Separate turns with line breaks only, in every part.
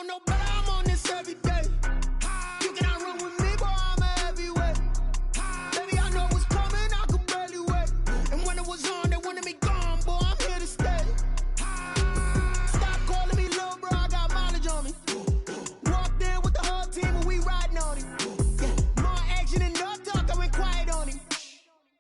know no better, I'm on this every day. You cannot run with me, boy, I'm a heavyweight. Baby, I know what's coming, I could barely wait. And when it was on, they wanted me gone, boy, I'm here to stay. Stop calling me little bro, I got mileage on me. Walked in with the whole team and we riding on him. Yeah, more action and no talk, I went quiet on him.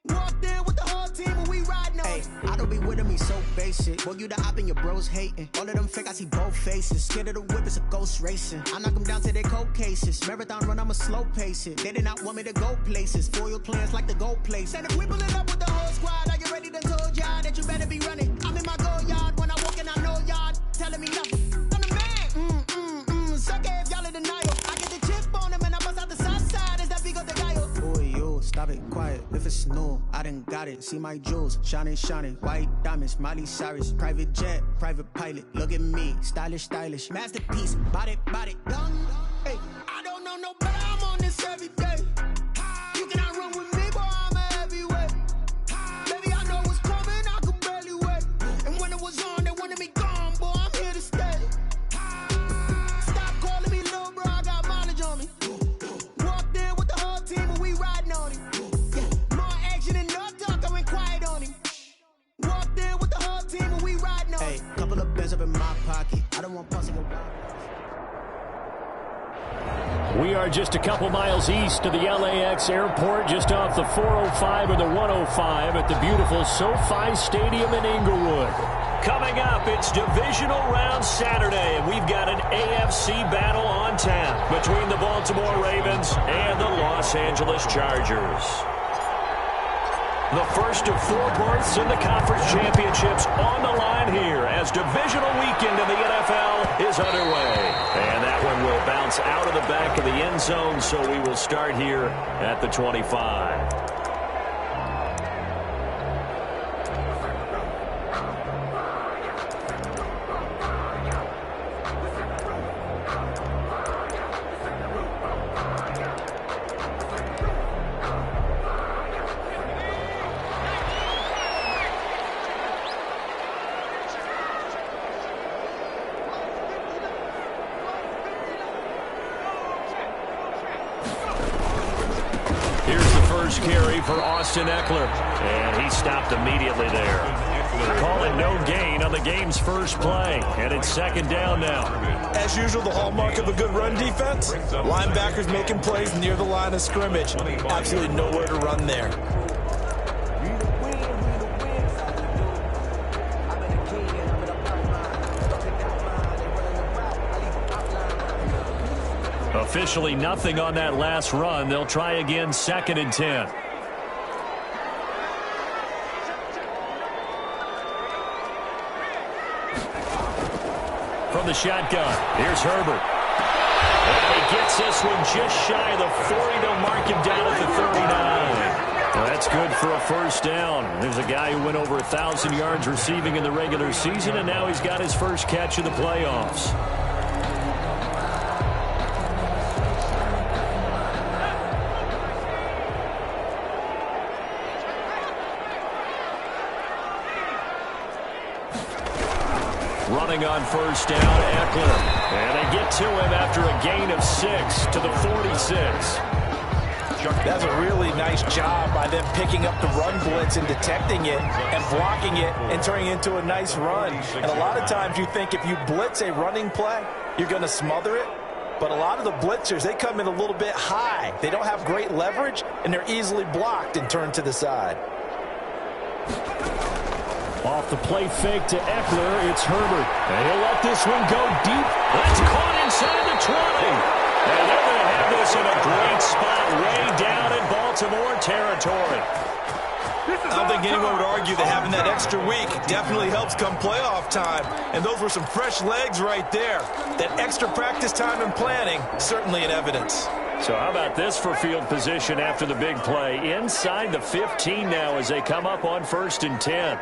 Walked in with the whole team and we riding on him.
I don't be with him, he's so basic. Boy, you the op and your bros hating. All of them fake, I see both faces. Scared of the whip, it's a ghost racing. I knock them down to their cold cases. Marathon run, I'ma slow pace it. They did not want me to go places. Foil plans like the gold place. And if we pull it up with the whole squad, I get ready to told y'all that you better be running. I'm in my go yard when I walk in, I know y'all telling me nothing. I'm the man, suck it if y'all in denial. I get the chip on him and I bust out the south side. Is that big of the guy? Boy, you, stop it, quiet. If it's new, I done got it. See my jewels, shining, shining. White diamonds, Miley Cyrus. Private jet, private pilot. Look at me, stylish, stylish. Masterpiece, body, done. Hey,
I don't know no better, I'm on this every day. You cannot run with me, boy, I'm a heavyweight. Baby, I know what's coming, I could barely wait. And when it was on, they wanted me gone, boy, I'm here to stay. Stop calling me little bro, I got mileage on me. Walked in with the whole team and we riding on him. Yeah, more action and no talk, I went quiet on him. Walked in with the whole team and we riding on him.
hey, couple of bands up in my pocket. I don't want pussy around.
We are just a couple miles east of the LAX airport, just off the 405 or the 105 at the beautiful SoFi Stadium in Inglewood. Coming up, it's Divisional Round Saturday, and we've got an AFC battle on tap between the Baltimore Ravens and the Los Angeles Chargers. The first of four berths in the conference championships on the line here as divisional weekend in the NFL is underway. And that one will bounce out of the back of the end zone, so we will start here at the 25. Carry for Austin Eckler, and he stopped immediately there. Call it no gain on the game's first play, and it's second down now.
As usual, the hallmark of a good run defense, linebackers making plays near the line of scrimmage. Absolutely nowhere to run there.
Officially nothing on that last run. They'll try again, 2nd and 10. From the shotgun, here's Herbert. And he gets this one just shy of the 40. They'll mark him down at the 39. Well, that's good for a first down. There's a guy who went over 1,000 yards receiving in the regular season, and now he's got his first catch of the playoffs. Running on first down, Eckler. And they get to him after a gain of 6 to the 46.
That's a really nice job by them picking up the run blitz and detecting it and blocking it and turning it into a nice run. And a lot of times you think if you blitz a running play, you're going to smother it. But a lot of the blitzers, they come in a little bit high. They don't have great leverage, and they're easily blocked and turned to the side.
Off the play fake to Eckler, it's Herbert. And he'll let this one go deep. That's caught inside the 20. And they're going to have this in a great spot way down in Baltimore territory.
I don't think anyone would argue that having that extra week definitely helps come playoff time. And those were some fresh legs right there. That extra practice time and planning, certainly in evidence.
So how about this for field position after the big play? Inside the 15 now as they come up on 1st and 10.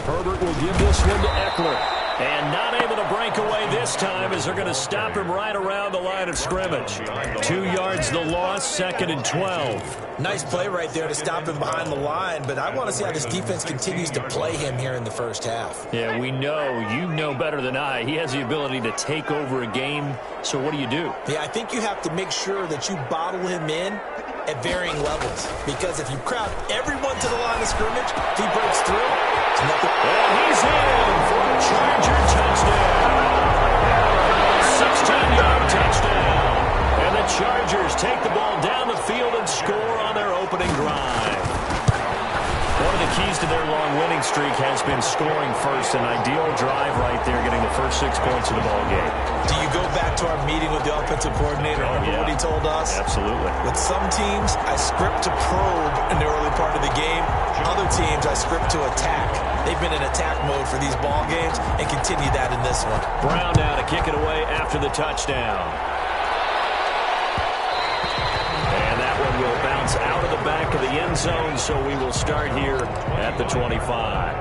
Herbert will give this one to Eckler. And not able to break away this time as they're going to stop him right around the line of scrimmage. 2 yards the loss, 2nd and 12.
Nice play right there to stop him behind the line, but I want to see how this defense continues to play him here in the first half.
Yeah, we know. You know better than I. He has the ability to take over a game, so what do you do?
Yeah, I think you have to make sure that you bottle him in at varying levels, because if you crowd everyone to the line of scrimmage, if he breaks through, it's nothing.
And he's in for a Charger touchdown. 16-yard touchdown. And the Chargers take the ball down the field and score on their opening drive. One of the keys to their long winning streak has been scoring first. An ideal drive right there, getting the first 6 points of the ball game.
Do you go back to our meeting with the offensive coordinator? Remember what he told us?
Absolutely.
With some teams, I script to probe in the early part of the game. Other teams, I script to attack. They've been in attack mode for these ball games and continue that in this one.
Brown now to kick it away after the touchdown. And that one will bounce out of the back of the end zone, so we will start here at the 25.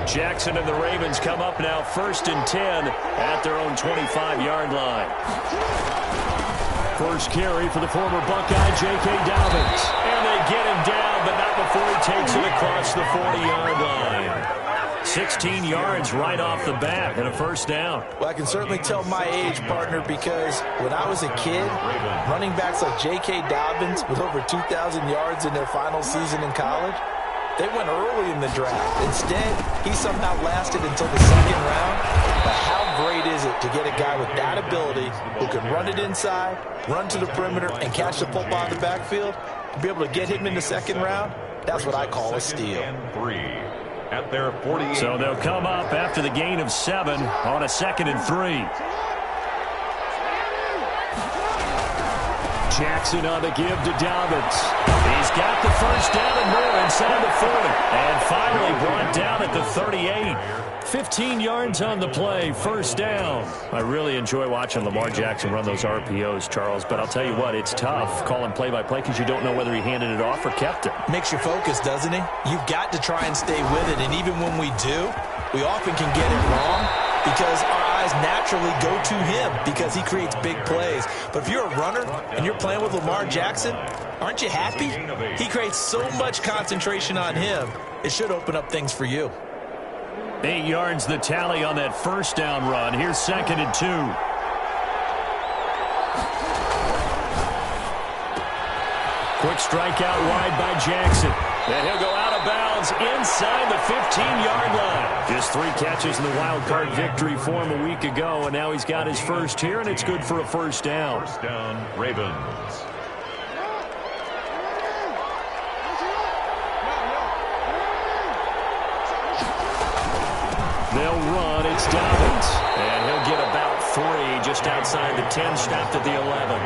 Jackson and the Ravens come up now 1st and 10 at their own 25-yard line. First carry for the former Buckeye, J.K. Dobbins. And they get him down, but not before he takes it across the 40-yard line. 16 yards right off the bat and a first down.
Well, I can certainly tell my age, partner, because when I was a kid, running backs like J.K. Dobbins with over 2,000 yards in their final season in college, they went early in the draft. Instead, he somehow lasted until the 2nd round. But how great is it to get a guy with that ability who can run it inside, run to the perimeter, and catch the football in the backfield? To be able to get him in the 2nd round, that's what I call a steal.
At their 48.
So they'll come up after the gain of 7 on a 2nd and 3. Jackson on the give to Dobbins. He's got the first down and more inside the 40. And finally brought down at the 38. 15 yards on the play, first down. I really enjoy watching Lamar Jackson run those RPOs, Charles, but I'll tell you what, it's tough calling play-by-play because you don't know whether he handed it off or kept it.
Makes you focus, doesn't he? You've got to try and stay with it, and even when we do, we often can get it wrong because our eyes naturally go to him because he creates big plays. But if you're a runner and you're playing with Lamar Jackson, aren't you happy? He creates so much concentration on him, it should open up things for you.
8 yards the tally on that first down run. Here's 2nd and 2. Quick strike out wide by Jackson. And he'll go out of bounds inside the 15-yard line. Just 3 catches in the wild card victory for him a week ago, and now he's got his first here, and it's good for a first down.
First down, Ravens.
They'll run. It's Dobbins. And he'll get about 3 just outside the 10, stopped at the 11.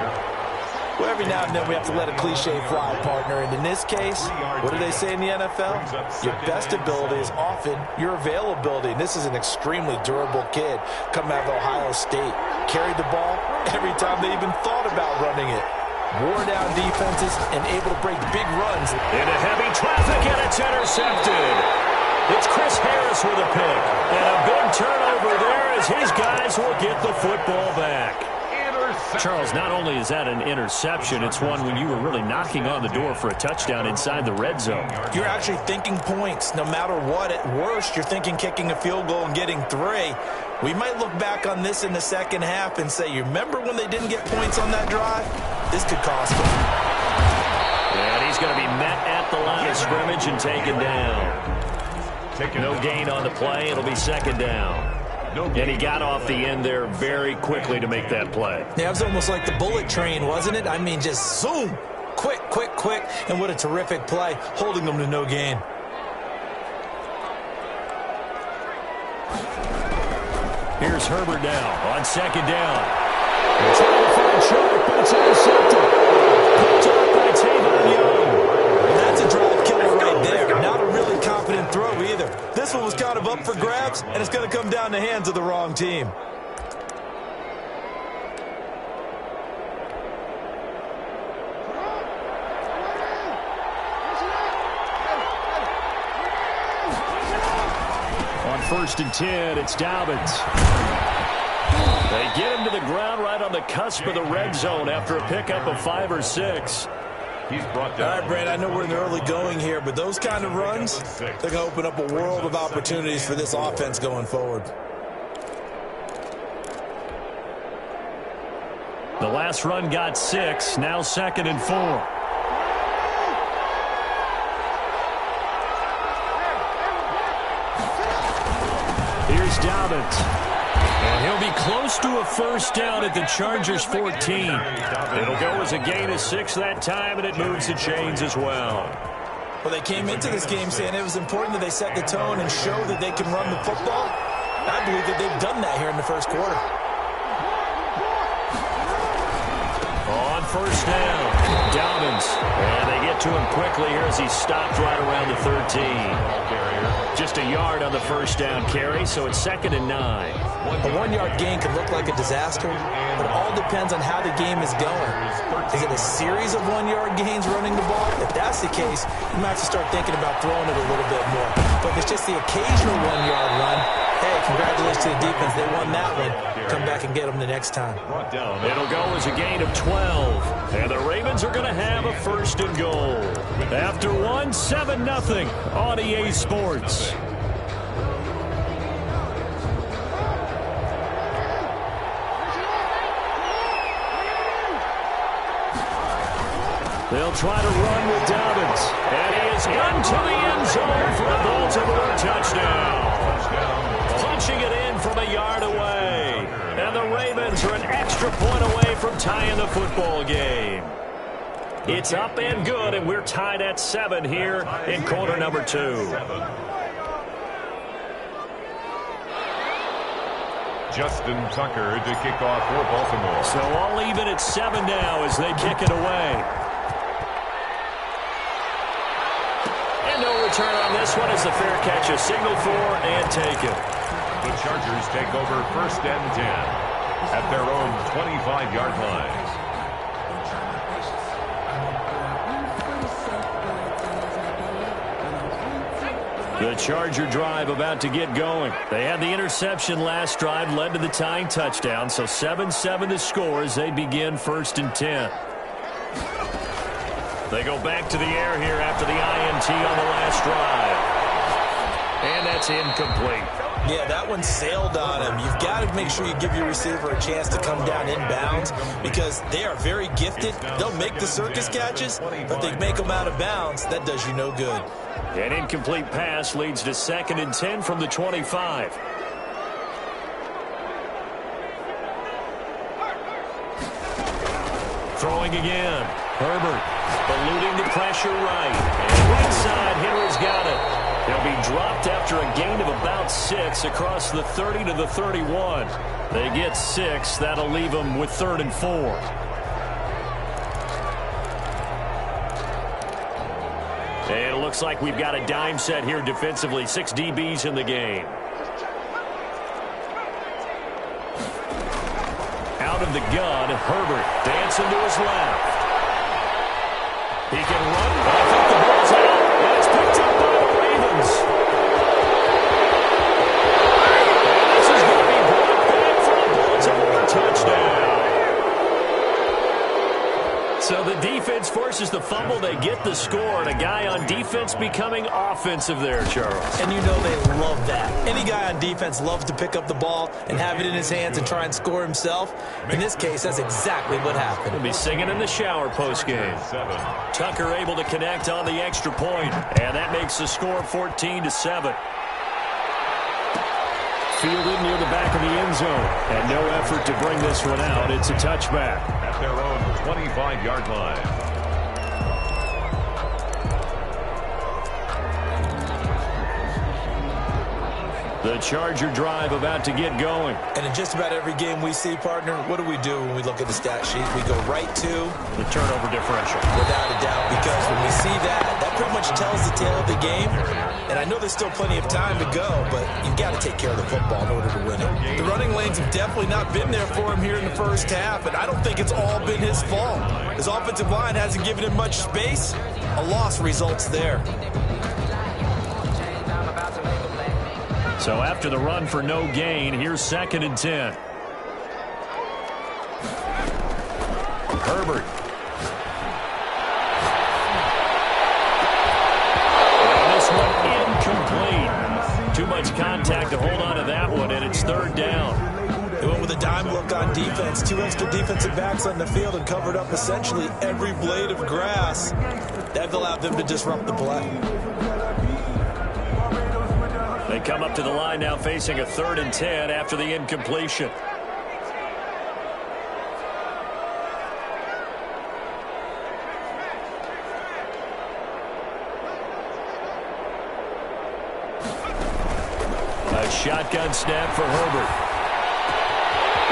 Well, every now and then we have to let a cliche fly, partner. And in this case, what do they say in the NFL? Your best ability is often your availability. And this is an extremely durable kid coming out of Ohio State. Carried the ball every time they even thought about running it. Wore down defenses and able to break big runs.
Into heavy traffic, and it's intercepted. It's Chris Harris with a pick. And a big turnover there as his guys will get the football back. Charles, not only is that an interception, it's one when you were really knocking on the door for a touchdown inside the red zone.
You're actually thinking points no matter what. At worst, you're thinking kicking a field goal and getting 3. We might look back on this in the second half and say, you remember when they didn't get points on that drive? This could cost them.
And he's going to be met at the line of scrimmage and taken down. No gain on the play. It'll be second down. And he got off the end there very quickly to make that play.
Yeah, it was almost like the bullet train, wasn't it? I mean, just zoom. Quick, quick, quick. And what a terrific play, holding them to no gain.
Here's Herbert now on second down. Trying to find Sharp, but it's intercepted. Picked off by Tavon Young.
That's a drive killer right there. Not a really confident throw either. This one was kind of up for grabs, and it's going to come down the hands of the wrong team.
first and 10. It's Dobbins. They get him to the ground right on the cusp of the red zone after a pickup of 5 or 6.
He's brought down. All right, Brad, I know we're in the early going here, but those kind of runs, they're going to open up a world of opportunities for this offense going forward.
The last run got 6, now 2nd and 4. Here's Dobbins. And he'll be close to a first down at the Chargers' 14. It'll go as a gain of 6 that time, and it moves the chains as well.
Well, they came into this game saying it was important that they set the tone and show that they can run the football. I believe that they've done that here in the first quarter.
On first down, Dobbins. And they get to him quickly here as he stopped right around the 13. Just a yard on the first down carry, so it's 2nd and 9.
A 1-yard gain can look like a disaster, but it all depends on how the game is going. Is it a series of 1-yard gains running the ball? If that's the case, you might have to start thinking about throwing it a little bit more. But if it's just the occasional 1-yard run, hey, congratulations to the defense. They won that one. Come back and get them the next time.
It'll go as a gain of 12. And the Ravens are going to have a 1st and goal. After 7-0 on EA Sports. They'll try to run with Dobbins. And he is into the end zone for a Baltimore touchdown. Punching it in from a yard away. And the Ravens are an extra point away from tying the football game. It's up and good, and we're tied at 7 here in quarter number 2.
Justin Tucker to kick off for Baltimore.
So all even at 7 now as they kick it away. And no return on this one as the fair catch is signaled for and taken.
The Chargers take over 1st and 10 at their own 25-yard line.
The Charger drive about to get going. They had the interception last drive, led to the tying touchdown, so 7-7 the score as they begin 1st and 10. They go back to the air here after the INT on the last drive. And that's incomplete.
Yeah, that one sailed on him. You've got to make sure you give your receiver a chance to come down inbounds because they are very gifted. They'll make the circus catches, but if they make them out of bounds, that does you no good.
An incomplete pass leads to 2nd and 10 from the 25. Throwing again. Herbert eluding the pressure right. And right side, Henry's got it. They'll be dropped after a gain of about 6 across the 30 to the 31. They get 6. That'll leave them with 3rd and 4. And it looks like we've got a dime set here defensively. 6 DBs in the game. Out of the gun, Herbert dancing to his left. He can run. I think the ball's out. And it's picked up by the Ravens. And this is going to be brought back for a Baltimore touchdown. So the defense forces the fumble. They get the score. And a guy on defense becoming offensive there, Charles.
And you know they love that. Any guy on defense loves to pick up the ball and have it in his hands and try and score himself. In this case, that's exactly what happened.
He'll be singing in the shower postgame. Tucker able to connect on the extra point. And that makes the score 14-7. Fielded near the back of the end zone. And no effort to bring this one out. It's a touchback.
At their own 25-yard line.
The Charger drive about to get going.
And in just about every game we see, partner, what do when we look at the stat sheet? We go right to
the turnover differential.
Without a doubt, because when we see that pretty much tells the tale of the game. And I know there's still plenty of time to go, but you've got to take care of the football in order to win it. The running lanes have definitely not been there for him here in the first half, and I don't think it's all been his fault. His offensive line hasn't given him much space. A loss results there.
So after the run for no gain, here's 2nd and 10. Herbert. And this one incomplete. Too much contact to hold on to that one, and it's 3rd down.
They went with a dime look on defense. 2 extra defensive backs on the field and covered up essentially every blade of grass. That allowed them to disrupt the play.
They come up to the line now facing a 3rd and 10 after the incompletion. A shotgun snap for Herbert.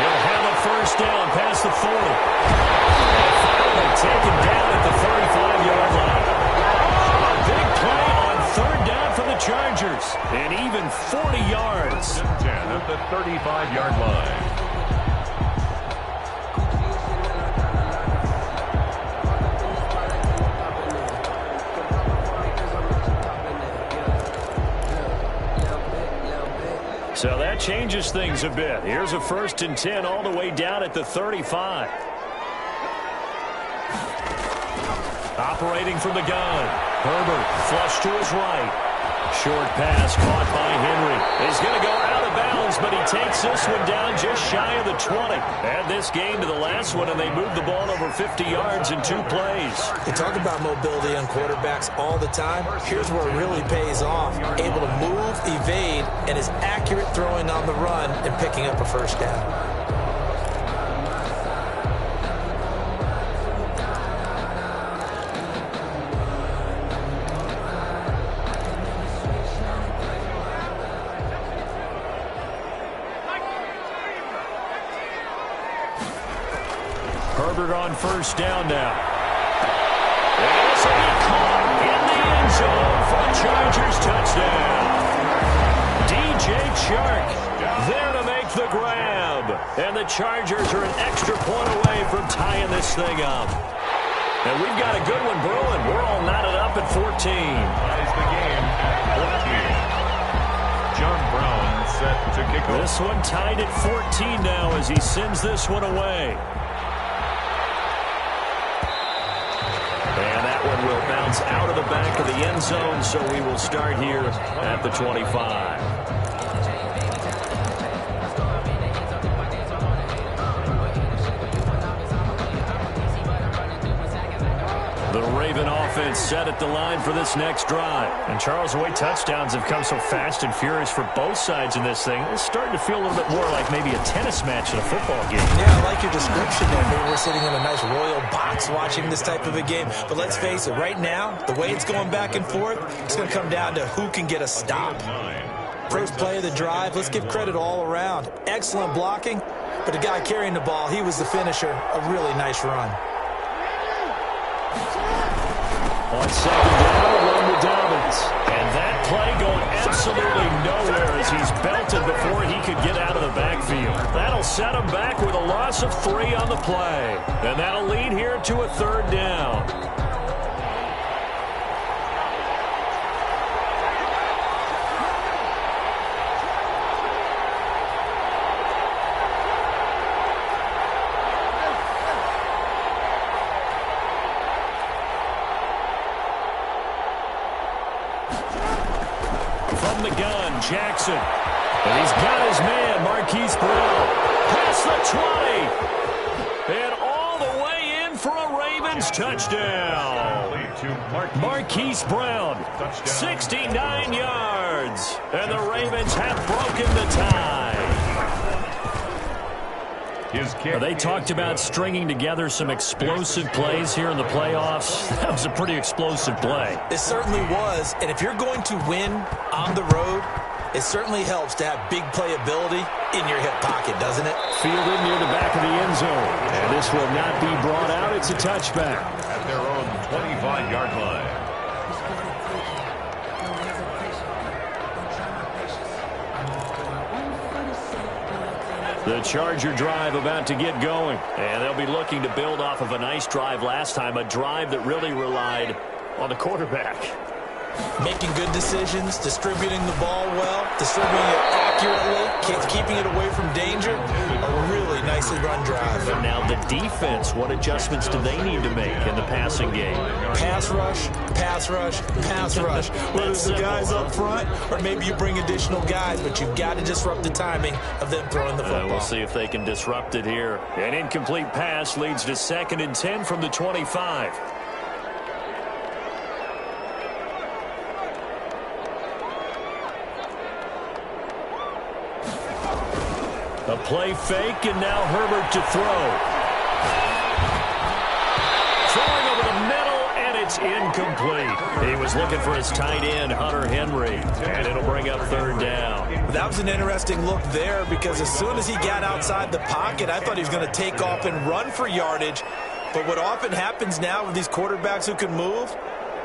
He'll have a 1st down past the 40. And finally taken down at the 35-yard line. A big play on 3rd down for the Chargers. And even 40 yards.
10 at the 35-yard line.
So that changes things a bit. Here's a 1st and 10 all the way down at the 35. Operating from the gun. Herbert flush to his right. Short pass caught by Henry. He's going to go out of bounds, but he takes this one down just shy of the 20. Add this game to the last one, and they moved the ball over 50 yards in 2 plays.
They talk about mobility on quarterbacks all the time. Here's where it really pays off. Able to move, evade, and is accurate throwing on the run and picking up a 1st down.
Herbert on 1st down now. And this will be caught in the end zone for a Chargers touchdown. DJ Chark there to make the grab. And the Chargers are an extra point away from tying this thing up. And we've got a good one brewing. We're all knotted up at 14.
Ties the game at 14. John Brown set to kick off.
This one tied at 14 now as he sends this one away. And that one will bounce out of the back of the end zone, so we will start here at the 25. The Raven offense set at the line for this next drive. And Charles, the way touchdowns have come so fast and furious for both sides in this thing, it's starting to feel a little bit more like maybe a tennis match in a football game.
Yeah, I like your description there. Maybe we're sitting in a nice royal box watching this type of a game. But let's face it, right now, the way it's going back and forth, it's going to come down to who can get a stop. First play of the drive, let's give credit all around. Excellent blocking, but the guy carrying the ball, he was the finisher. A really nice run.
On 2nd down, a run to Dobbins. And that play going absolutely nowhere as he's belted before he could get out of the backfield. That'll set him back with a loss of 3 on the play. And that'll lead here to a 3rd down. From the gun, Jackson. And he's got his man, Marquise Brown. Past the 20. And all the way in for a Ravens touchdown. Marquise Brown, 69 yards. And the Ravens have broken the tie. They talked about stringing together some explosive plays here in the playoffs. That was a pretty explosive play.
It certainly was. And if you're going to win on the road, it certainly helps to have big playability in your hip pocket, doesn't it?
Fielded near the back of the end zone. And this will not be brought out. It's a touchback.
At their own 25-yard line.
The Charger drive about to get going. And they'll be looking to build off of a nice drive last time, a drive that really relied on the quarterback.
making good decisions, distributing the ball well, distributing it accurately, keeping it away from danger. A really nicely run drive.
And now the defense, what adjustments do they need to make in the passing game?
Pass rush, pass rush, pass rush. Whether it's the guys up front or maybe you bring additional guys, but you've got to disrupt the timing of them throwing the football.
We'll see if they can disrupt it here. An incomplete pass leads to 2nd and 10 from the 25. A play fake, and now Herbert to throw. Throwing over the middle, and it's incomplete. He was looking for his tight end, Hunter Henry, and it'll bring up 3rd down.
That was an interesting look there because as soon as he got outside the pocket, I thought he was going to take off and run for yardage. But what often happens now with these quarterbacks who can move,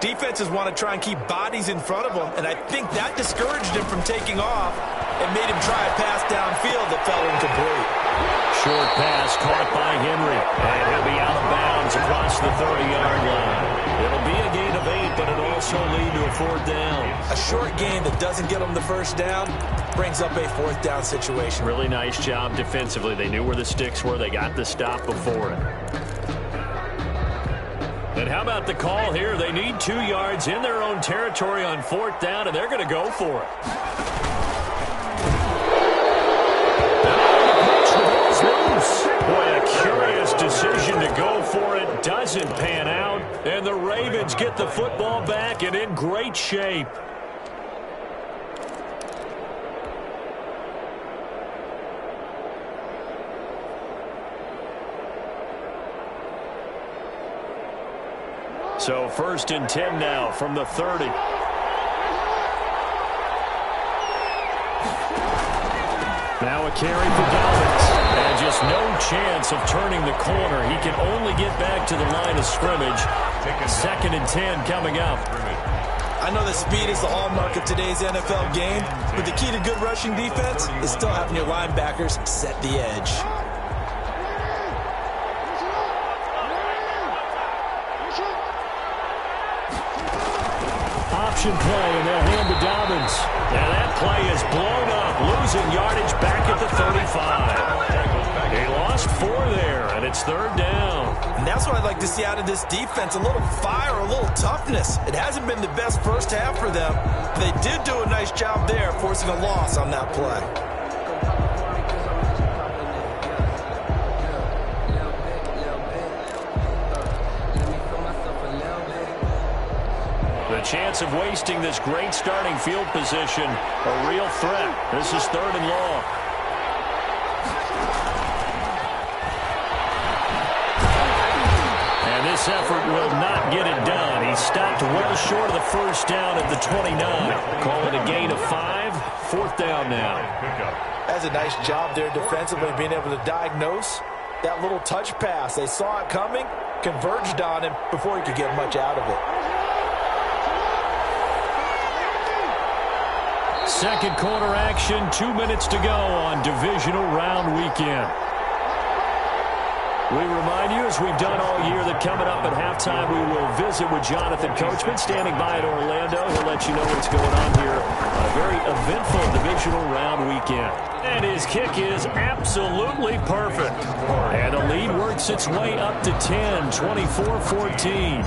defenses want to try and keep bodies in front of them, and I think that discouraged him from taking off and made him try a pass downfield that fell incomplete.
Short pass caught by Henry, and he'll be out of bounds across the 30-yard line. It'll be a gain of 8, but it'll also lead to a 4th down.
A short gain that doesn't get them the 1st down brings up a 4th down situation.
Really nice job defensively. They knew where the sticks were. They got the stop before it. And how about the call here? They need 2 yards in their own territory on 4th down, and they're going to go for it. Boy, a curious decision to go for it. Doesn't pan out, and the Ravens get the football back and in great shape. So 1st and 10 now from the 30. Now a carry for Dobbins. And just no chance of turning the corner. He can only get back to the line of scrimmage. 2nd and 10 coming up.
I know that speed is the hallmark of today's NFL game, but the key to good rushing defense is still having your linebackers set the edge.
Option play, and they'll hand to Dobbins. And that play is blown up, losing yardage back at the 35. He lost 4 there, and it's 3rd down.
And that's what I'd like to see out of this defense, a little fire, a little toughness. It hasn't been the best 1st half for them. They did do a nice job there, forcing a loss on that play.
The chance of wasting this great starting field position, a real threat. This is 3rd and long. And this effort will not get it done. He stopped well short of the 1st down at the 29. Call it a gain of 5. 4th down now.
That's a nice job there defensively, being able to diagnose that little touch pass. They saw it coming, converged on him before he could get much out of it.
2nd quarter action, 2 minutes to go on Divisional Round Weekend. We remind you, as we've done all year, that coming up at halftime, we will visit with Jonathan Coachman, standing by at Orlando. He'll let you know what's going on here on a very eventful Divisional Round Weekend. And his kick is absolutely perfect. And the lead works its way up to 10, 24-14.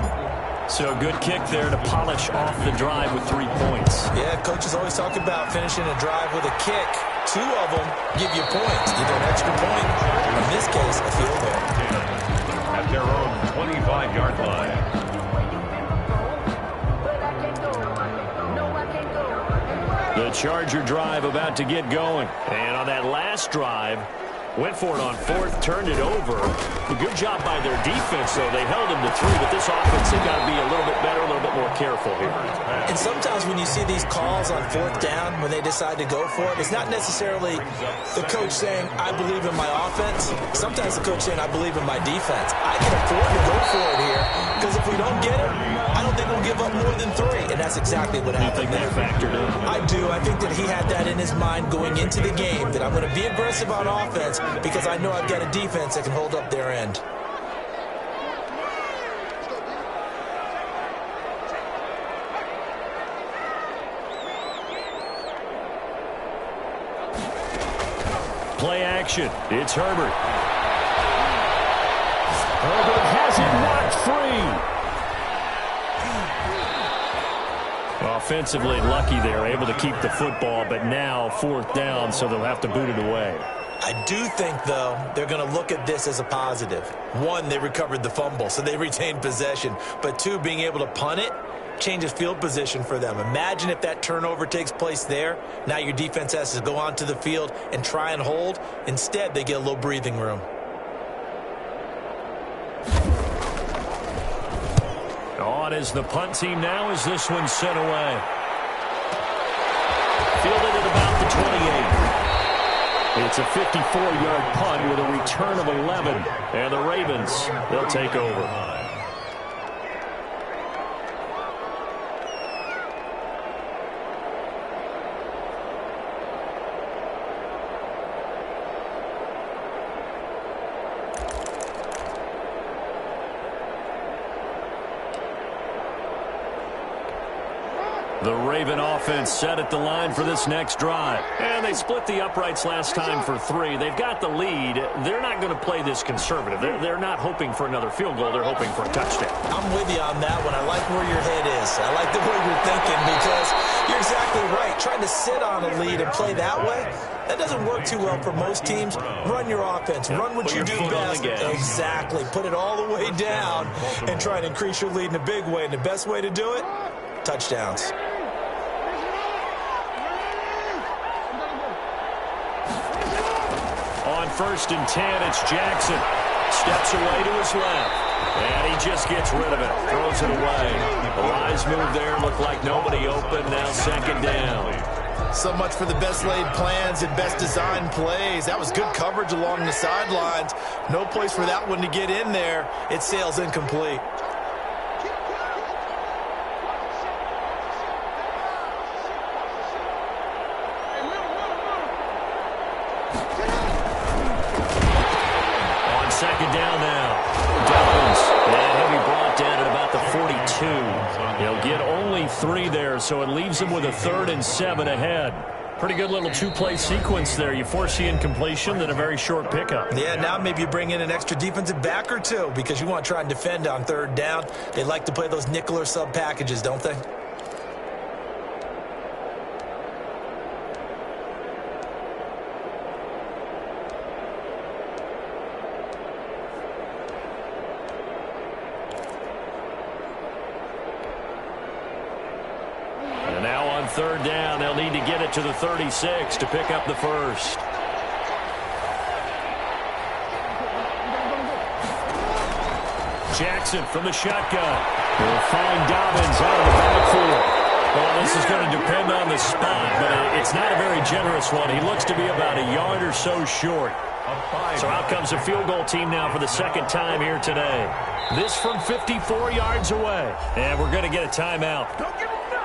So a good kick there to polish off the drive with 3 points.
Yeah, coaches always talk about finishing a drive with a kick. 2 of them give you points, either an extra point, or in this case, a field goal.
At their own 25-yard line.
The Charger drive about to get going. And on that last drive, went for it on 4th, turned it over. A good job by their defense, though. They held him to 3, but this offense, they've got to be a little bit better, a little bit more careful here.
And sometimes when you see these calls on 4th down, when they decide to go for it, it's not necessarily the coach saying, I believe in my offense. Sometimes the coach saying, I believe in my defense. I can afford to go for it here, because if we don't get it, I don't think we'll give up more than 3. And that's exactly what happened there.
You think that factored in?
I do. I think that he had that in his mind going into the game, that I'm going to be aggressive on offense because I know I've got a defense that can hold up their end.
Play action. It's Herbert. Herbert has it knocked free. Offensively lucky they're able to keep the football, but now 4th down, so they'll have to boot it away.
I do think, though, they're going to look at this as a positive. 1, they recovered the fumble, so they retained possession. But 2, being able to punt it changes field position for them. Imagine if that turnover takes place there. Now your defense has to go onto the field and try and hold. Instead, they get a little breathing room.
On is the punt team now as this one's sent away. Fielded at about the 28. It's a 54-yard punt with a return of 11. And the Ravens, they'll take over. The Raven offense set at the line for this next drive. And they split the uprights last time for 3. They've got the lead. They're not going to play this conservative. They're not hoping for another field goal. They're hoping for a touchdown.
I'm with you on that one. I like where your head is. I like the way you're thinking because you're exactly right. Trying to sit on a lead and play that way, that doesn't work too well for most teams. Run your offense. Run what you do best. Exactly. Put it all the way down and try and increase your lead in a big way. And the best way to do it, touchdowns.
On 1st and 10, it's Jackson. Steps away to his left. And he just gets rid of it. Throws it away. The Lions move there. Looked like nobody open. Now 2nd down.
So much for the best laid plans and best designed plays. That was good coverage along the sidelines. No place for that one to get in there. It sails incomplete.
On 2nd down now. Dobbins. And he'll be brought down at about the 42. He'll get only 3 there, so it leaves him with a 3rd and 7 ahead. Pretty good little 2-play sequence there. You force the incompletion, then a very short pickup.
Yeah, now maybe you bring in an extra defensive back or 2 because you want to try and defend on 3rd down. They like to play those nickel or sub packages, don't they?
And now on 3rd down, they'll need to get it to the 36 to pick up the first. Jackson from the shotgun. Will find Dobbins out of the backfield. Well, this is going to depend on the spot, but it's not a very generous one. He looks to be about a yard or so short. So out comes a field goal team now for the 2nd time here today. This from 54 yards away. And we're going to get a timeout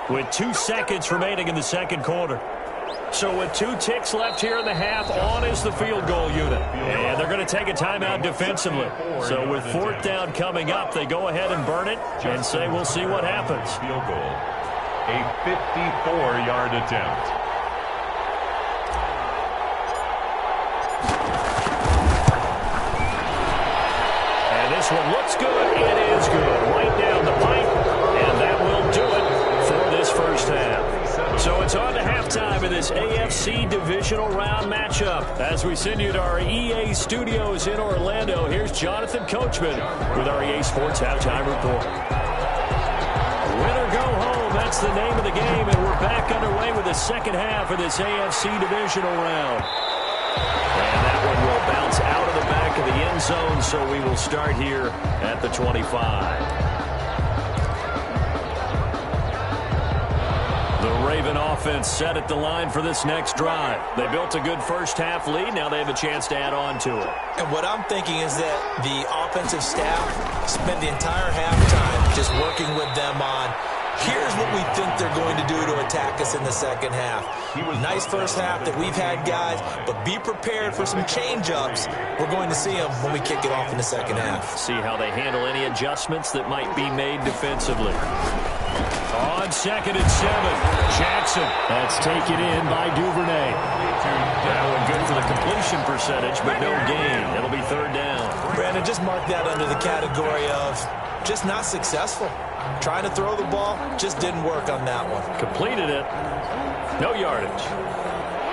with 2 seconds remaining in the 2nd quarter. So with 2 ticks left here in the half, on is the field goal unit. And they're going to take a timeout defensively. So with 4th down coming up, they go ahead and burn it and say we'll see what happens.
Field goal. A 54-yard attempt.
And this one looks good. It is good. Right down the pipe. And that will do it for this first half. So it's on to halftime of this AFC Divisional Round matchup. As we send you to our EA studios in Orlando, here's Jonathan Coachman with our EA Sports Halftime Report. Win or go home, that's the name of the game, and we're back underway with the 2nd half of this AFC Divisional Round. And that one will bounce out of the back of the end zone, so we will start here at the 25. The Raven offense set at the line for this next drive. They built a good first half lead. Now they have a chance to add on to it.
And what I'm thinking is that the offensive staff spent the entire halftime just working with them on, here's what we think they're going to do to attack us in the 2nd half. Nice first half that we've had, guys, but be prepared for some change-ups. We're going to see them when we kick it off in the 2nd half.
See how they handle any adjustments that might be made defensively. On 2nd and 7, Jackson. That's taken in by Duvernay. That good for the completion percentage, but no gain. It'll be 3rd down.
Brandon, just mark that under the category of just not successful. Trying to throw the ball, just didn't work on that one.
Completed it. No yardage.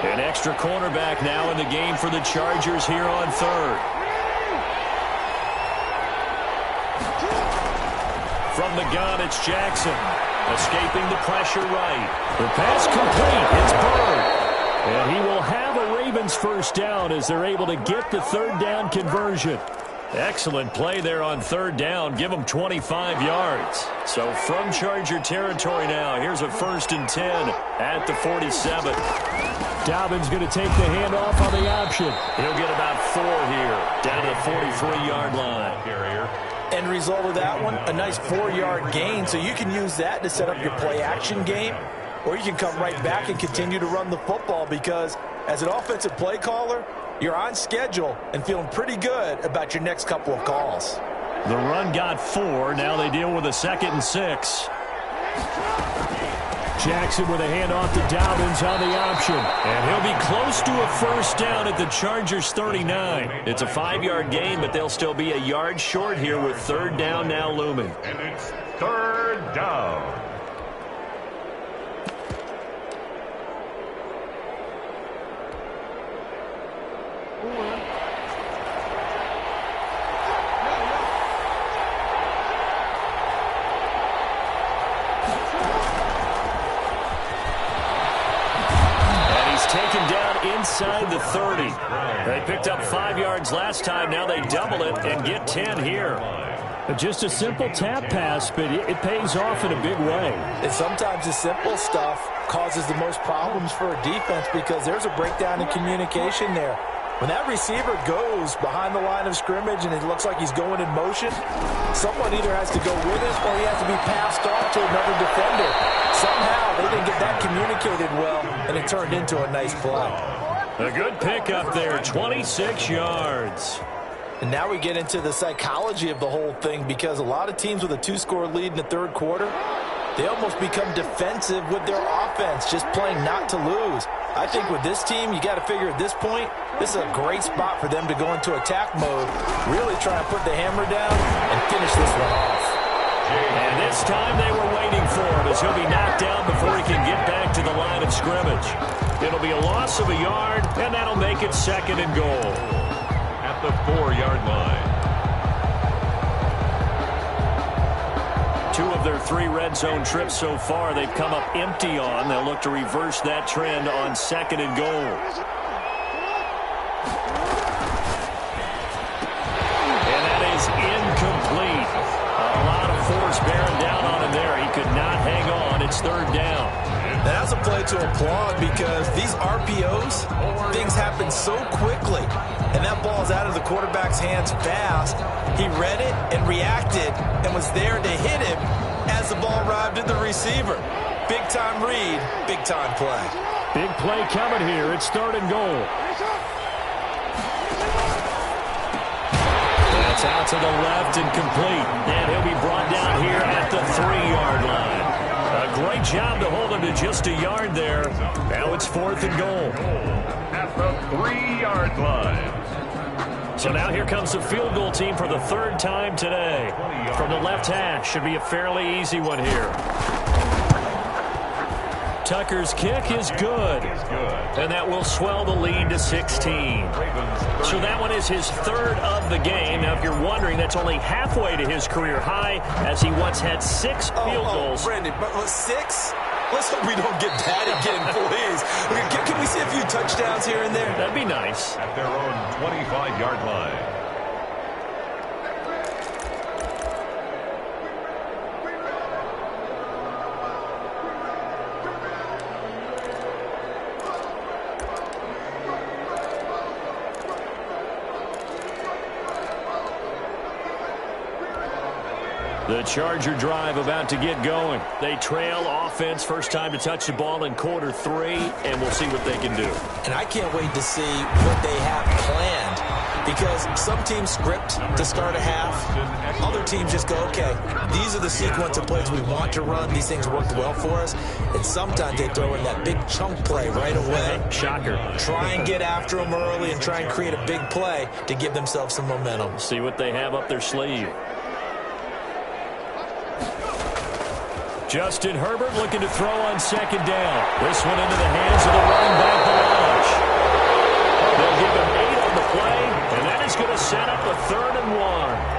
An extra cornerback now in the game for the Chargers here on 3rd. From the gun, it's Jackson. Escaping the pressure right. The pass complete. It's Bird. And he will have a Ravens 1st down as they're able to get the 3rd down conversion. Excellent play there on 3rd down. Give them 25 yards. So from Charger territory now, here's a 1st and 10 at the 47. Dobbins going to take the handoff on the option. He'll get about 4 here, down to the 43-yard line.
End result of that one, a nice 4-yard gain. So you can use that to set up your play-action game, or you can come right back and continue to run the football because as an offensive play caller, you're on schedule and feeling pretty good about your next couple of calls.
The run got 4. Now they deal with a 2nd and 6. Jackson with a handoff to Dobbins on the option. And he'll be close to a 1st down at the Chargers 39. It's a 5-yard gain, but they'll still be a yard short here with 3rd down now looming.
And it's 3rd down.
Taken down inside the 30. They picked up 5 yards last time. Now they double it and get 10 here. Just a simple tap pass, but it pays off in a big way.
And sometimes the simple stuff causes the most problems for a defense because there's a breakdown in communication there. When that receiver goes behind the line of scrimmage and it looks like he's going in motion, someone either has to go with him or he has to be passed off to another defender. Somehow they didn't get that communicated well, and it turned into a nice play.
A good pickup there, 26 yards.
And now we get into the psychology of the whole thing because a lot of teams with a 2-score lead in the 3rd quarter, they almost become defensive with their offense, just playing not to lose. I think with this team, you got to figure at this point, this is a great spot for them to go into attack mode, really try and put the hammer down and finish this one off.
And this time they were waiting for him as he'll be knocked down before he can get back to the line of scrimmage. It'll be a loss of a yard, and that'll make it 2nd and goal.
At the 4-yard line.
2 of their 3 red zone trips so far they've come up empty on. They'll look to reverse that trend on 2nd and goal. And that is incomplete. A lot of force bearing down on him there. He could not hang on. It's 3rd down.
Now that's a play to applaud because these RPOs, things happen so quickly. And that ball is out of the quarterback's hands fast. He read it and reacted and was there to hit him as the ball arrived at the receiver. Big-time read, big-time play.
Big play coming here. It's 3rd and goal. That's out to the left and complete. And he'll be brought down here at the 3-yard line. A great job to hold him to just a yard there. Now it's 4th and goal.
At the 3-yard line.
So now here comes the field goal team for the 3rd time today. From the left hash, should be a fairly easy one here. Tucker's kick is good. And that will swell the lead to 16. So that one is his 3rd of the game. Now, if you're wondering, that's only halfway to his career high, as he once had 6 field goals.
Brandon, but 6? Let's hope we don't get that again, please. Can we see a few touchdowns here and there?
That'd be nice.
At their own 25-yard line.
The Charger drive about to get going. They trail offense, first time to touch the ball in quarter 3, and we'll see what they can do.
And I can't wait to see what they have planned. because some teams script to start a half. Other teams just go, okay, these are the sequence of plays we want to run. These things worked well for us. And sometimes they throw in that big chunk play right away.
Shocker. Try
and get after them early and try and create a big play to give themselves some momentum.
See what they have up their sleeve. Justin Herbert looking to throw on second down. This one into the hands of the running back, Balaj. They'll give him 8 on the play, and that is going to set up a 3rd and 1.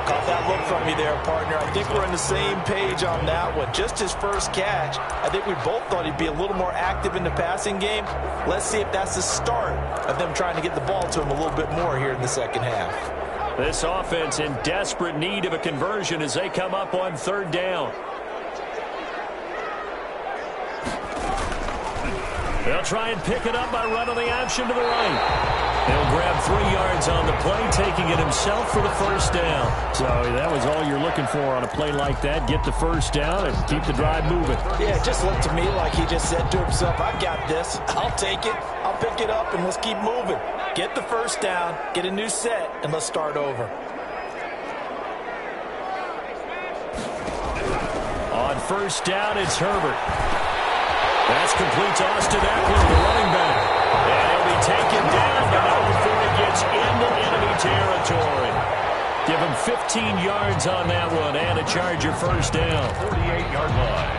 Caught that look from me there, partner. I think we're on the same page on that one. Just his first catch. I think we both thought he'd be a little more active in the passing game. Let's see if that's the start of them trying to get the ball to him a little bit more here in the second half.
This offense in desperate need of a conversion as they come up on 3rd down. They'll try and pick it up by running the option to the right. He'll grab 3 yards on the play, taking it himself for the first down. So that was all you're looking for on a play like that. Get the first down and keep the drive moving.
Yeah, it just looked to me like he just said to himself, I've got this. I'll take it. I'll pick it up, and let's keep moving. Get the first down, get a new set, and let's start over.
On first down, it's Herbert. That's complete to Austin Eckler, the running back. And he'll be taken down, but not before he gets into enemy territory. Give him 15 yards on that one and a Charger first down.
48-yard line.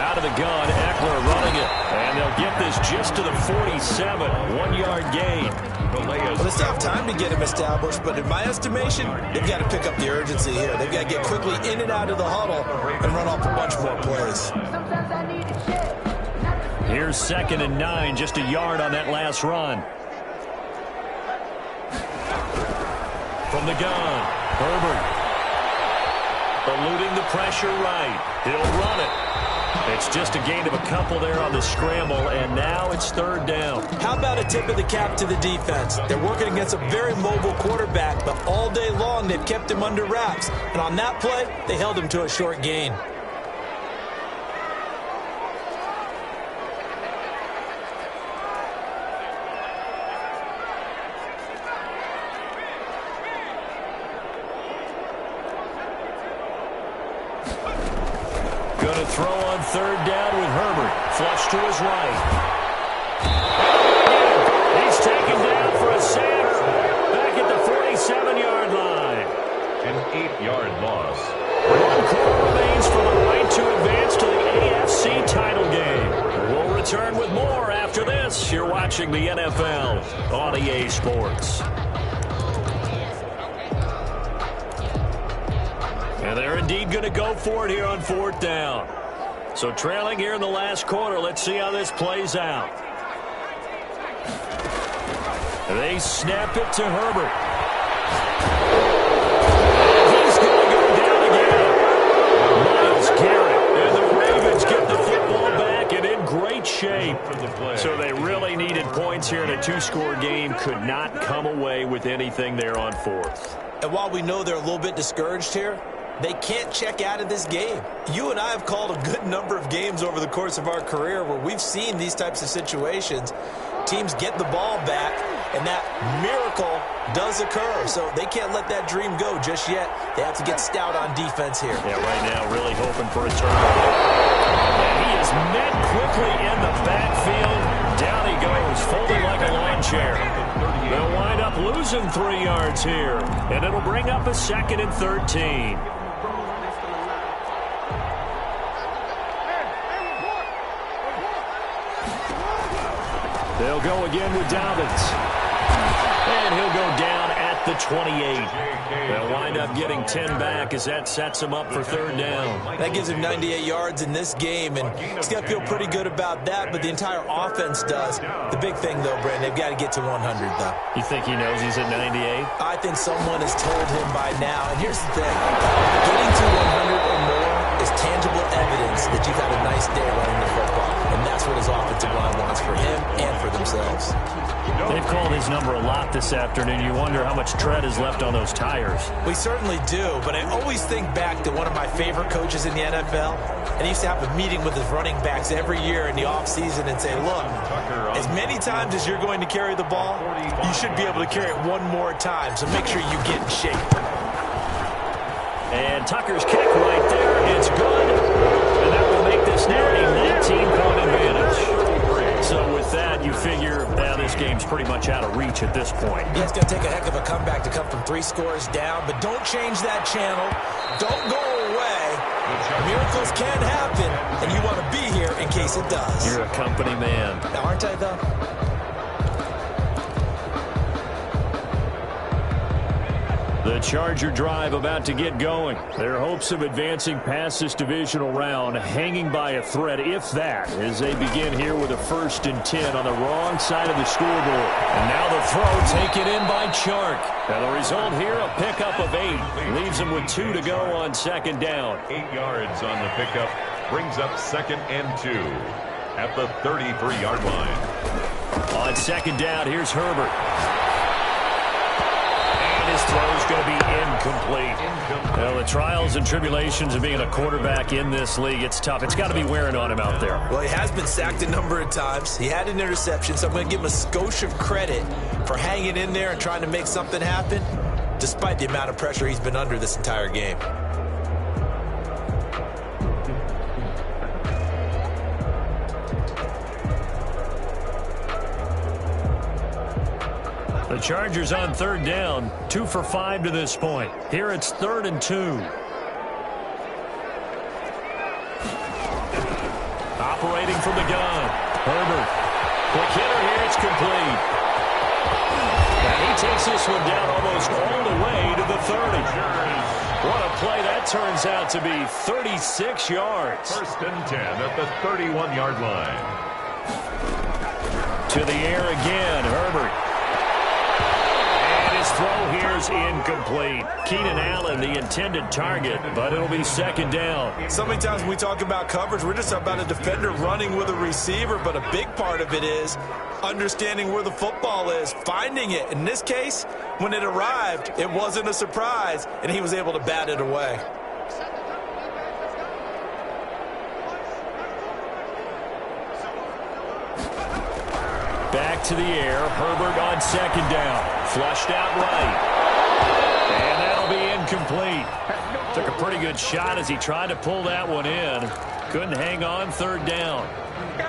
Out of the gun, Eckler running it. And they'll get this just to the 47, 1-yard gain.
Well, they still have time to get him established, but in my estimation, they've got to pick up the urgency here. They've got to get quickly in and out of the huddle and run off a bunch more plays.
Here's 2nd and 9, just a yard on that last run. From the gun, Herbert. Eluding the pressure right. He'll run it. It's just a gain of a couple there on the scramble, and now it's 3rd down.
How about a tip of the cap to the defense? They're working against a very mobile quarterback, but all day long they've kept him under wraps. And on that play, they held him to a short gain.
Going to throw on 3rd down with Herbert. Flush to his right. He's taken down for a sack. Back at the 47-yard line.
An 8-yard loss.
1 quarter remains for the right to advance to the AFC title game. We'll return with more after this. You're watching the NFL on EA Sports. And they're indeed going to go for it here on 4th down. So trailing here in the last quarter. Let's see how this plays out. They snap it to Herbert. He's going to go down again. Myles Garrett. And the Ravens get the football back and in great shape. So they really needed points here in a 2-score game. Could not come away with anything there on 4th.
And while we know they're a little bit discouraged here, they can't check out of this game. You and I have called a good number of games over the course of our career where we've seen these types of situations. Teams get the ball back, and that miracle does occur. So they can't let that dream go just yet. They have to get stout on defense here.
Yeah, right now really hoping for a turnover. And he is met quickly in the backfield. Down he goes, folding like a lawn chair. They'll wind up losing 3 yards here, and it'll bring up a 2nd and 13. They'll go again with Dobbins. And he'll go down at the 28. They'll wind up getting 10 back as that sets him up for 3rd down.
That gives him 98 yards in this game, and he's got to feel pretty good about that, but the entire offense does. The big thing, though, Brandon, they've got to get to 100, though.
You think he knows he's at 98?
I think someone has told him by now. And here's the thing. Getting to 100 or more is tangible evidence that you've had a nice day running the football. And that's what his offensive line wants for him and for themselves.
They've called his number a lot this afternoon. You wonder how much tread is left on those tires.
We certainly do, but I always think back to one of my favorite coaches in the NFL, and he used to have a meeting with his running backs every year in the offseason and say, look, as many times as you're going to carry the ball, you should be able to carry it one more time, so make sure you get in shape.
And Tucker's kick right there. It's good. And that will make this now a 19-point advantage. So with that, you figure now this game's pretty much out of reach at this point.
Yeah, it's going to take a heck of a comeback to come from 3 scores down, but don't change that channel. Don't go away. Miracles can happen, and you want to be here in case it does.
You're a company man.
Now, aren't I, though?
The Charger drive about to get going. Their hopes of advancing past this divisional round hanging by a thread, if that, as they begin here with a 1st and 10 on the wrong side of the scoreboard. And now the throw taken in by Chark. And the result here, a pickup of 8. Leaves them with 2 to go on 2nd down.
8 yards on the pickup. Brings up 2nd and 2 at the 33-yard line.
On 2nd down, here's Herbert. His throw is going to be incomplete. Well, the trials and tribulations of being a quarterback in this league, it's tough. It's got to be wearing on him out there.
Well, he has been sacked a number of times. He had an interception, so I'm going to give him a skosh of credit for hanging in there and trying to make something happen, despite the amount of pressure he's been under this entire game.
The Chargers on 3rd down, 2 for 5 to this point. Here it's 3rd and 2. Operating from the gun. Herbert. Quick hitter here, it's complete. And he takes this one down almost all the way to the 30. What a play that turns out to be, 36 yards.
1st and 10 at the 31-yard line.
To the air again, Herbert. Throw here's incomplete. Keenan Allen, the intended target, but it'll be 2nd down.
So many times when we talk about coverage, we're just about a defender running with a receiver, but a big part of it is understanding where the football is, finding it. In this case, when it arrived, it wasn't a surprise, and he was able to bat it away.
Back to the air. Herbert on 2nd down. Flushed out right. And that'll be incomplete. Took a pretty good shot as he tried to pull that one in. Couldn't hang on 3rd down.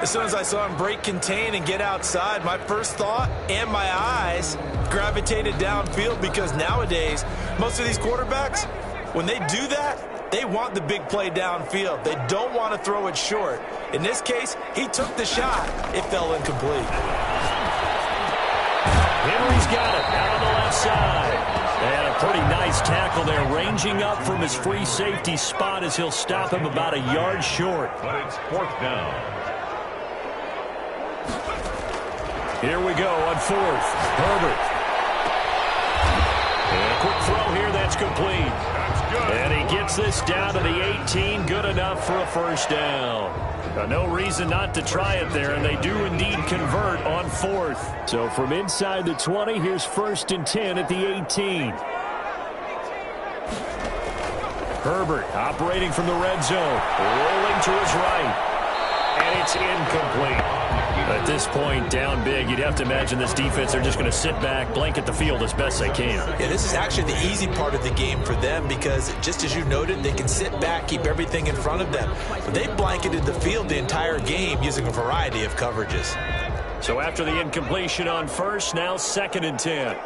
As soon as I saw him break contain and get outside, my first thought and my eyes gravitated downfield, because nowadays, most of these quarterbacks, when they do that, they want the big play downfield. They don't want to throw it short. In this case, he took the shot. It fell incomplete.
Henry's got it out on the left side. And a pretty nice tackle there, ranging up from his free safety spot as he'll stop him about a yard short.
But it's 4th down.
Here we go on 4th. Herbert. And a quick throw here, that's complete.
That's good.
And he gets this down to the 18, good enough for a 1st down. No reason not to try it there, and they do indeed convert on 4th. So from inside the 20, here's 1st and 10 at the 18. Herbert operating from the red zone, rolling to his right, and it's incomplete. At this point, down big, you'd have to imagine this defense, they're just going to sit back, blanket the field as best they can.
Yeah, this is actually the easy part of the game for them, because just as you noted, they can sit back, keep everything in front of them. But they've blanketed the field the entire game using a variety of coverages.
So after the incompletion on 1st, now 2nd and 10.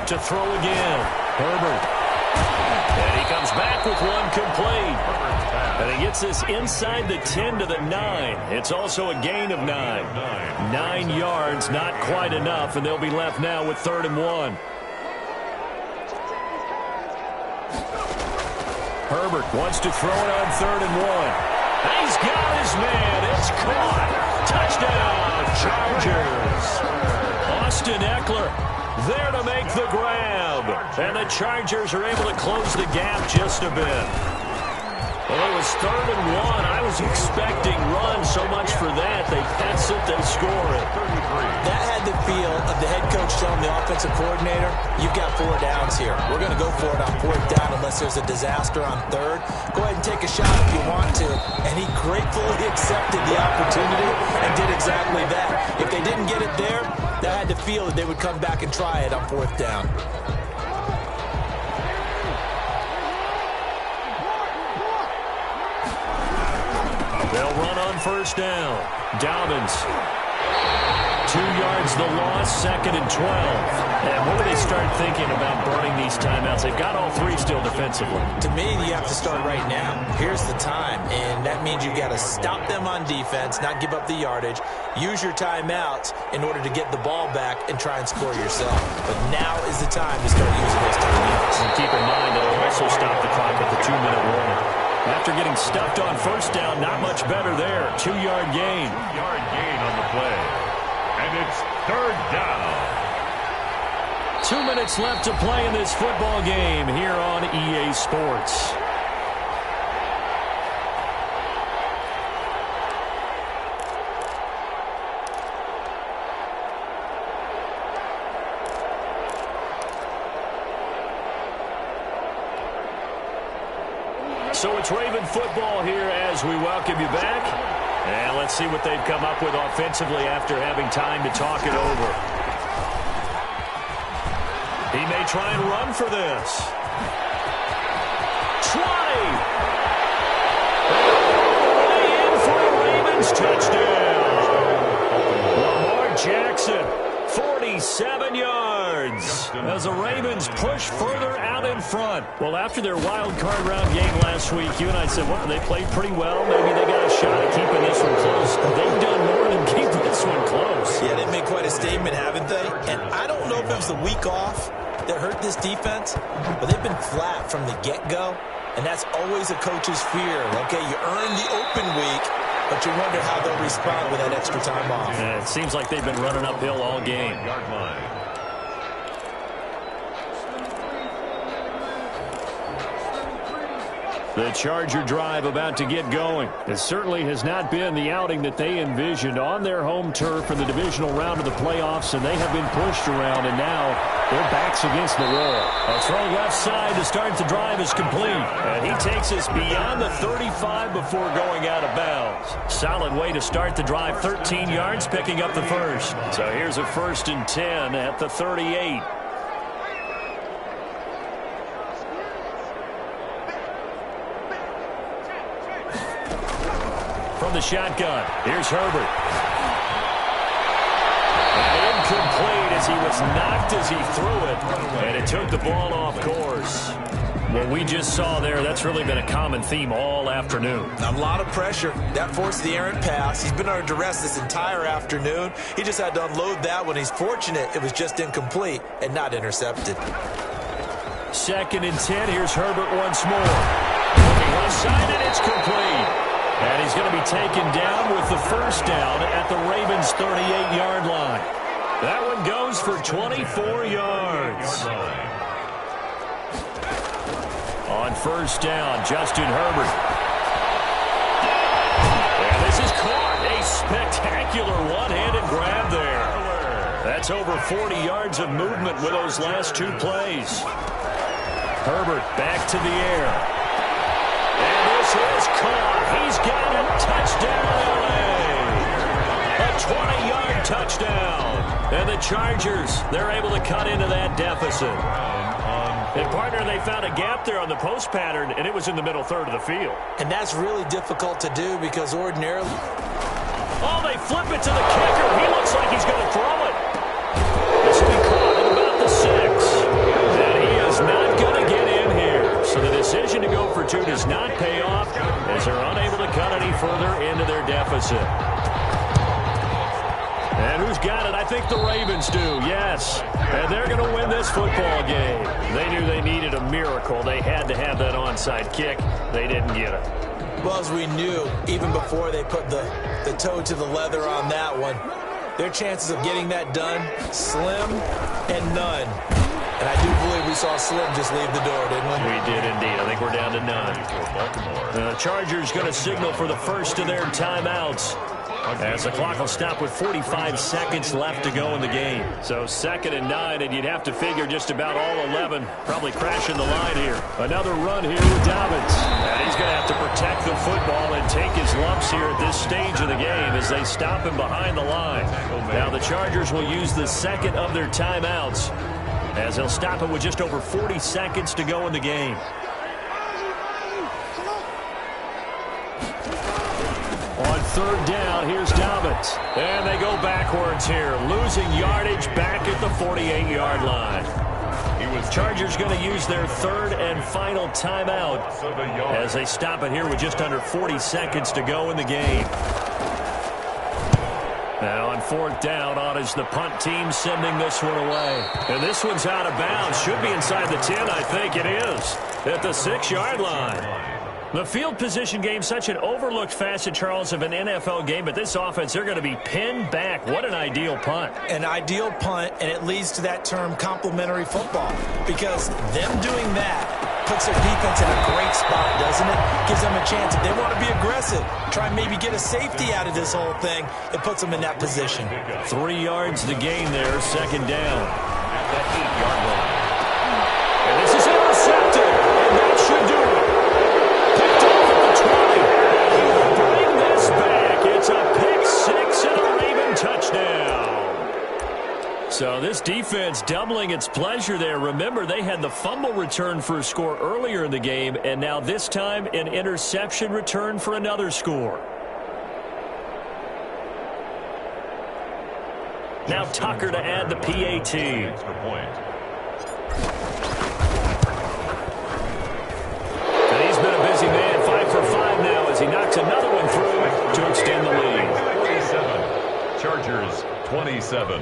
To throw again, Herbert. And he comes back with one complete. And he gets this inside the 10 to the 9. It's also a gain of 9. 9 yards, not quite enough, and they'll be left now with 3rd and 1. Herbert wants to throw it on 3rd and 1. He's got his man. It's caught. Touchdown, Chargers. Austin Eckler There to make the grab. And the Chargers are able to close the gap just a bit. Well, it was 3rd and 1. I was expecting run, so much for that. They pass it, they score it.
That had the feel of the head coach telling the offensive coordinator, you've got 4 downs here. We're going to go for it on 4th down unless there's a disaster on 3rd. Go ahead and take a shot if you want to. And he gratefully accepted the opportunity and did exactly that. If they didn't get it there, that had the feel that they would come back and try it on 4th down.
They'll run on 1st down. Dobbins. 2 yards the loss, 2nd and 12. And when do they start thinking about burning these timeouts? They've got all 3 still defensively.
To me, you have to start right now. Here's the time, and that means you've got to stop them on defense, not give up the yardage, use your timeouts in order to get the ball back and try and score yourself. But now is the time to start using those timeouts.
And keep in mind that it'll also stop the clock at the 2-minute warning. After getting stuffed on 1st down, not much better there. 2-yard gain.
2-yard gain on the play. And it's 3rd down.
2 minutes left to play in this football game here on EA Sports. So it's Raven football here as we welcome you back. And let's see what they've come up with offensively after having time to talk it over. He may try and run for this. 20! In for a Ravens touchdown. Lamar Jackson, 47 yards. As the Ravens push further out in front. Well, after their wild card round game last week, you and I said, well, they played pretty well. Maybe they got a shot at keeping this one close. They've done more than keep this one close.
Yeah, they've made quite a statement, haven't they? And I don't know if it was the week off that hurt this defense, but they've been flat from the get-go, and that's always a coach's fear. Okay, you earn the open week, but you wonder how they'll respond with that extra time off.
Yeah, it seems like they've been running uphill all game.
Yard line.
The Charger drive about to get going. It certainly has not been the outing that they envisioned on their home turf in the divisional round of the playoffs, and they have been pushed around, and now their backs against the wall. A throw left side to start the drive is complete, and he takes us beyond the 35 before going out of bounds. Solid way to start the drive, 13 yards, picking up the first. So here's a 1st and 10 at the 38. From the shotgun, here's Herbert. And incomplete as he was knocked as he threw it, and it took the ball off course. What we just saw there, that's really been a common theme all afternoon.
A lot of pressure. That forced the errant pass. He's been under duress this entire afternoon. He just had to unload that one. He's fortunate it was just incomplete and not intercepted.
2nd and 10, here's Herbert once more. Looking left side, and it's complete. And he's going to be taken down with the 1st down at the Ravens' 38-yard line. That one goes for 24 yards. On 1st down, Justin Herbert. And this is caught. A spectacular one-handed grab there. That's over 40 yards of movement with those last 2 plays. Herbert back to the air. And this is caught. He's got it. Touchdown, LA. A 20-yard touchdown. And the Chargers, they're able to cut into that deficit. And, partner, they found a gap there on the post pattern, and it was in the middle third of the field.
And that's really difficult to do because ordinarily...
Oh, they flip it to the kicker. He looks like he's going to throw it. This will be caught at about the 6. And he is not going to get in here. So the decision to go for 2 does not pay off as they're unable to cut any further into their deficit. And who's got it? I think the Ravens do, yes. And they're going to win this football game. They knew they needed a miracle. They had to have that onside kick. They didn't get it.
Well, as we knew, even before they put the toe to the leather on that one, their chances of getting that done, slim and none. And I do believe we saw Slim just leave the door, didn't we?
We did indeed. I think we're down to none. The Chargers going to signal for the first of their timeouts, as the clock will stop with 45 seconds left to go in the game. So 2nd and 9, and you'd have to figure just about all 11 probably crashing the line here. Another run here with Dobbins. And he's going to have to protect the football and take his lumps here at this stage of the game as they stop him behind the line. Now the Chargers will use the second of their timeouts, as they'll stop it with just over 40 seconds to go in the game. On 3rd down, here's Dobbins. And they go backwards here, losing yardage back at the 48-yard line. Chargers going to use their 3rd and final timeout as they stop it here with just under 40 seconds to go in the game. Now on 4th down, on is the punt team sending this one away. And this one's out of bounds. Should be inside the 10, I think it is, at the 6-yard line. The field position game, such an overlooked facet, Charles, of an NFL game, but this offense, they're going to be pinned back. What an ideal punt.
An ideal punt, and it leads to that term complementary football, because them doing that puts their defense in a great spot, doesn't it? Gives them a chance. If they want to be aggressive, try and maybe get a safety out of this whole thing, it puts them in that position.
3 yards to gain there, 2nd down. At that 8-yard line. And this is intercepted, and that should do it. Picked off at the 20. Bring this back. It's a pick 6 and a Raven touchdown. So this defense doubling its pleasure there. Remember, they had the fumble return for a score earlier in the game, and now this time an interception return for another score. Now Tucker to add the PAT. And he's been a busy man, 5 for 5 now as he knocks another one through to extend the lead.
47, Chargers 27.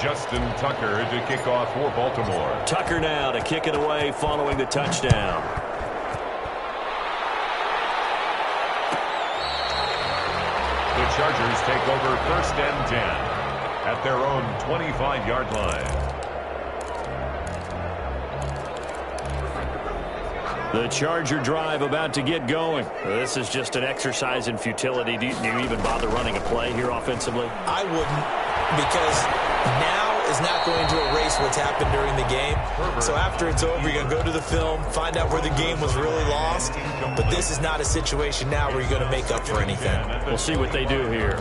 Justin Tucker to kick off for Baltimore.
Tucker now to kick it away following the touchdown.
The Chargers take over 1st and 10 at their own 25-yard line.
The Charger drive about to get going. This is just an exercise in futility. Do you even bother running a play here offensively?
I wouldn't, because now is not going to erase what's happened during the game. So after it's over, you're going to go to the film, find out where the game was really lost. But this is not a situation now where you're going to make up for anything.
We'll see what they do here.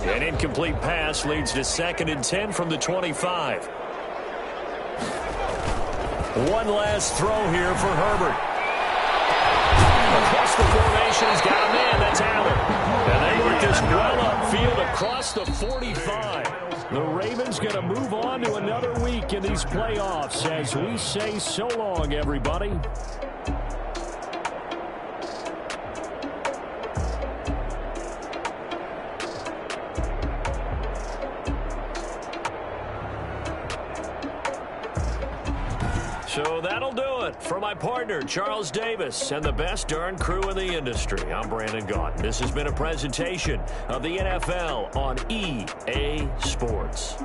An incomplete pass leads to 2nd and 10 from the 25. One last throw here for Herbert. Across the formation, he's got a man. That's Allen. And they work this well upfield across the 45. The Ravens going to move on to another week in these playoffs as we say so long, everybody. So that'll do it for my partner, Charles Davis, and the best darn crew in the industry. I'm Brandon Gaudin. This has been a presentation of the NFL on EA Sports.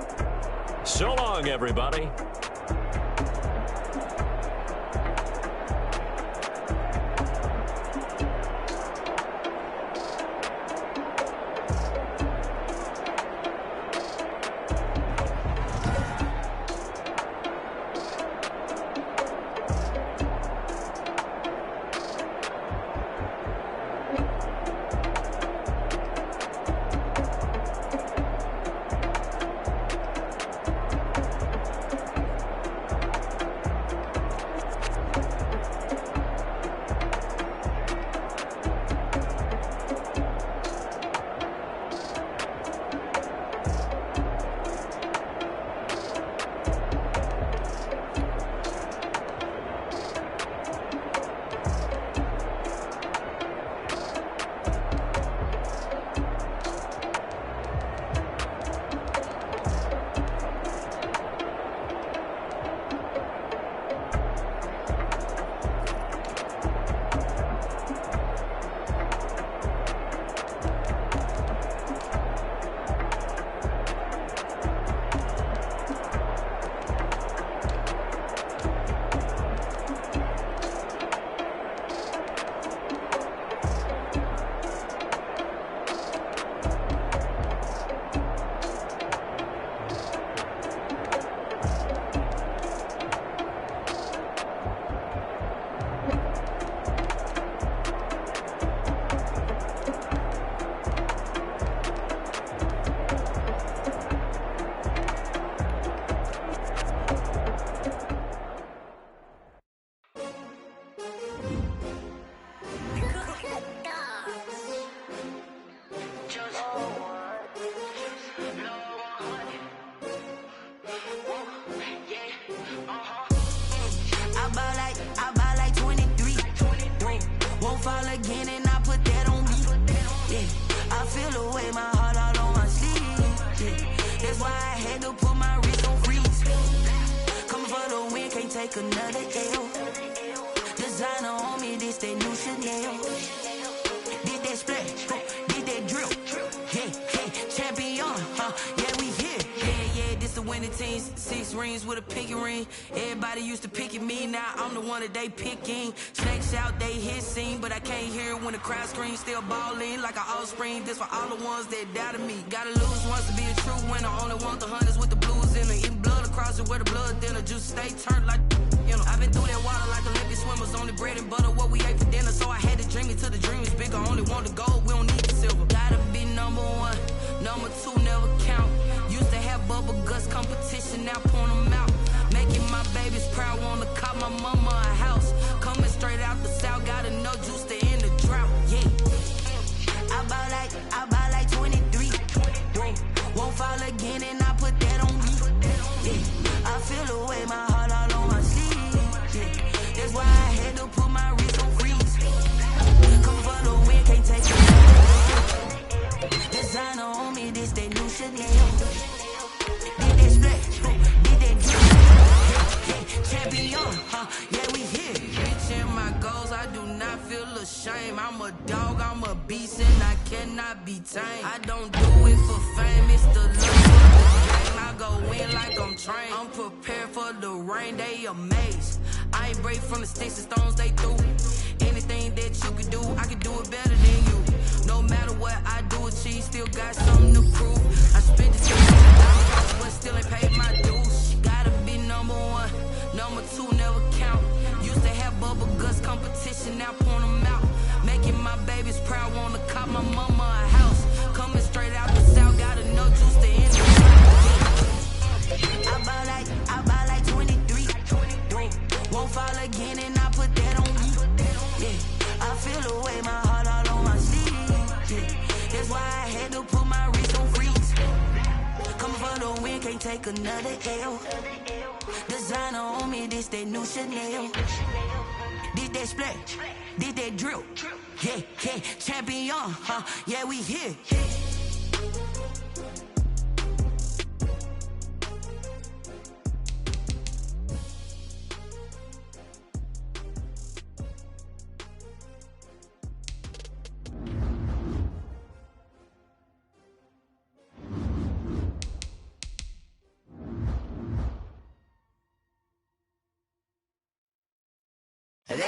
So long, everybody.
take another L. Designer on me, this that new Chanel. Did that splash, did that drill. Yeah, champion, yeah, we here. Yeah, this the winning team. 6 rings with a pinky ring. Everybody used to pick at me, now I'm the one that they picking. Snakes out, they hit scene, but I can't hear it when the crowd screams. Still ballin' like an offspring. This for all the ones that doubted me. Gotta lose once to be a true winner. Only want the hunters with the blues in it. Eating blood across it where the blood dinner. Juice stay turned like, you know. I've been through that water like Olympic swimmers. Only bread and butter, what we ate for dinner. So I had to dream it till the dream is bigger. Only want the gold, we don't need the silver. Gotta be number 1, number 2 never count. Used to have bubble guts competition, now point them out. Making my babies proud, wanna cop my mama a house. Coming straight out the south, gotta know juice to end the drought. Yeah, I buy like 23. Won't fall again and I put that on me. Yeah, I feel the way, my heart all on my sleeve. Yeah, that's why I had to put my wrist on freeze. Come for the win, can't take it. Designer on me, this that new Chanel. Did that splash, did that drip. Yeah, champion, yeah, we here. Reaching my goals, I do not feel ashamed. I'm a dog, I'm a beast, and I cannot be tamed. I don't do it for fame, it's the love of the game. I go in like I'm trained. I'm prepared for the rain, they amazed. I ain't break from the sticks and stones they threw. Anything that you could do, I could do it better than you. No matter what I do, achieve, still got something to prove. I spent the $2 but still ain't paid my dues. Gotta be number 1, number 2 never count. Used to have bubble guts competition, now point them out. Making my babies proud, wanna cop my mama a house. Coming straight out the south, gotta know juice to end the I buy like 23. Won't fall again and I put that on me. Yeah, I feel the way, my heart all on my sleeve. Yeah, that's why I had to put my wrist on freeze. Come for the win, can't take another L. Designer on me, this that new Chanel. Did that splash, did that drill. Yeah, champion, yeah, we here.